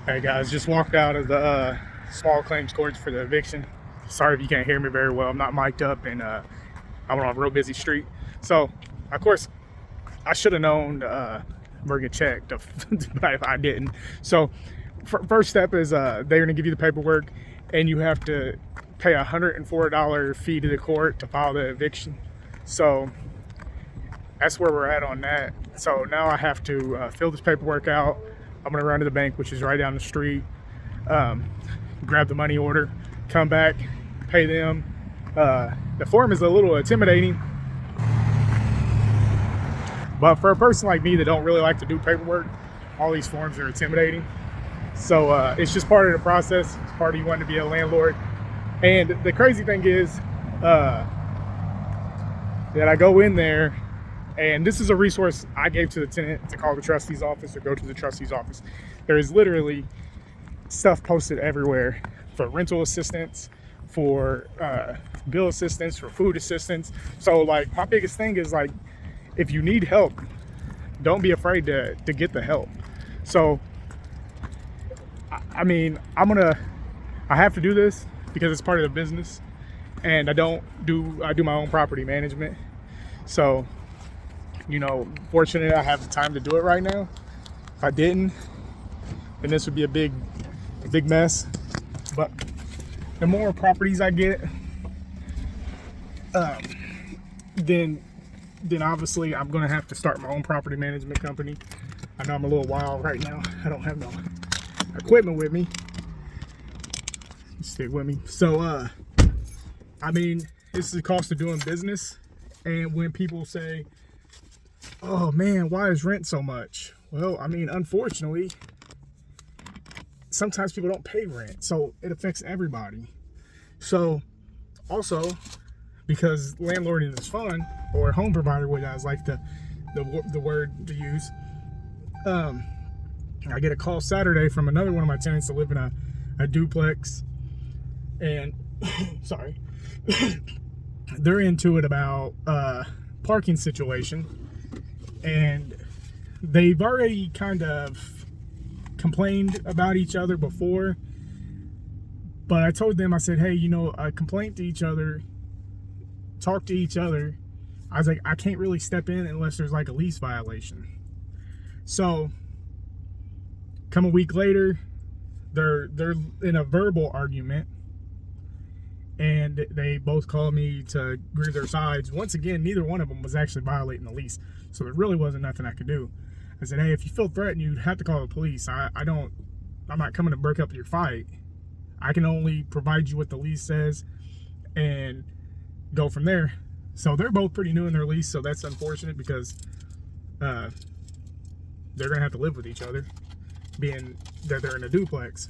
Hey guys, just walked out of the small claims court for the eviction. Sorry if you can't hear me very well. I'm not mic'd up and I'm on a real busy street. So, of course, I should have known we're gonna check, but I didn't. So, first step is they're gonna give you the paperwork, and you have to pay a $104 fee to the court to file the eviction. So that's where we're at on that. So now I have to fill this paperwork out. I'm gonna run to the bank, which is right down the street, grab the money order, come back, pay them. The form is a little intimidating, but for a person like me that don't really like to do paperwork, all these forms are intimidating. So it's just part of the process. It's part of you wanting to be a landlord. And the crazy thing is that I go in there, and this is a resource I gave to the tenant to call the trustee's office or go to the trustee's office. There is literally stuff posted everywhere for rental assistance, for bill assistance, for food assistance. So like my biggest thing is like, if you need help, don't be afraid to get the help. So I mean, I have to do this because it's part of the business, and I do my own property management. So, you know, fortunately I have the time to do it right now. If I didn't, then this would be a big mess. But the more properties I get, then obviously I'm gonna have to start my own property management company. I know I'm a little wild right now. I don't have no equipment with me. Stick with me. So I mean, this is the cost of doing business. And when people say, oh man, why is rent so much? Well, I mean, unfortunately, sometimes people don't pay rent, so it affects everybody. So also, because landlording is fun, or home provider, what I like the word to use, I get a call Saturday from another one of my tenants that live in a duplex, and sorry, they're into it about parking situation, and they've already kind of complained about each other before. But I told them, I said, hey, you know, a complaint to each other, talk to each other. I was like, I can't really step in unless there's like a lease violation. So come a week later, they're in a verbal argument, and they both called me to agree their sides. Once again, neither one of them was actually violating the lease, so there really wasn't nothing I could do. I said, hey, if you feel threatened, you'd have to call the police. I'm not coming to break up your fight. I can only provide you what the lease says and go from there. So they're both pretty new in their lease, so that's unfortunate because they're gonna have to live with each other, being that they're in a duplex.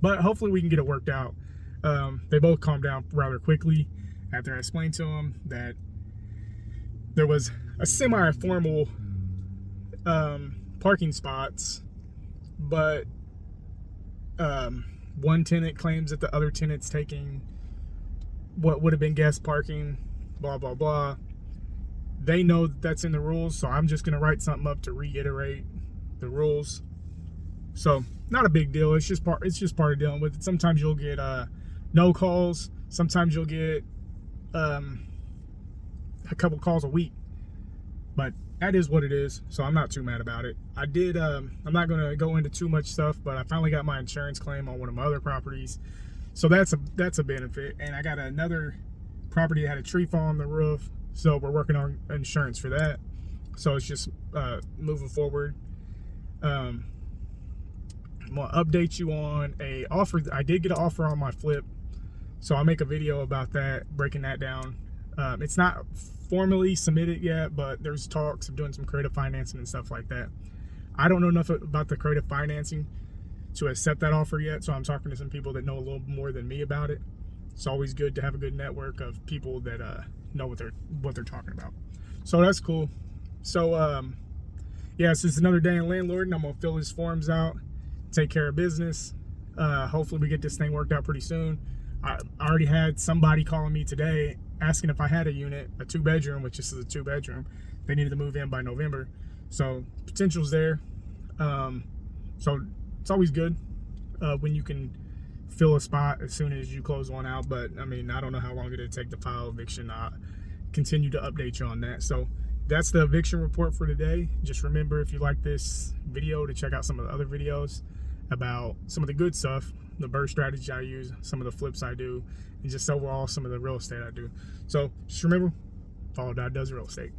But hopefully we can get it worked out. They both calmed down rather quickly after I explained to them that there was a semi-formal parking spots, but one tenant claims that the other tenant's taking what would have been guest parking, blah blah blah. They know that that's in the rules, so I'm just gonna write something up to reiterate the rules. So not a big deal. It's just part of dealing with it. Sometimes you'll get no calls. Sometimes you'll get a couple calls a week, but that is what it is. So I'm not too mad about it. I'm not gonna go into too much stuff, but I finally got my insurance claim on one of my other properties, so that's a benefit. And I got another property that had a tree fall on the roof, so we're working on insurance for that. So it's just moving forward. I'm gonna update you on a offer. I did get an offer on my flip, so I'll make a video about that, breaking that down. It's not formally submitted yet, but there's talks of doing some creative financing and stuff like that. I don't know enough about the creative financing to accept that offer yet, so I'm talking to some people that know a little more than me about it. It's always good to have a good network of people that know what they're talking about. So that's cool. So yeah, so it's another day in landlord, and I'm gonna fill his forms out, take care of business. Hopefully we get this thing worked out pretty soon. I already had somebody calling me today asking if I had a unit, a 2-bedroom, which this is a 2-bedroom. They needed to move in by November, so potential's there. So it's always good when you can fill a spot as soon as you close one out. But I mean, I don't know how long it'll take to file eviction. I continue to update you on that. So that's the eviction report for today. Just remember, if you like this video, to check out some of the other videos about some of the good stuff, the burst strategy I use, some of the flips I do, and just overall some of the real estate I do. So just remember, follow Dodd Does Real Estate.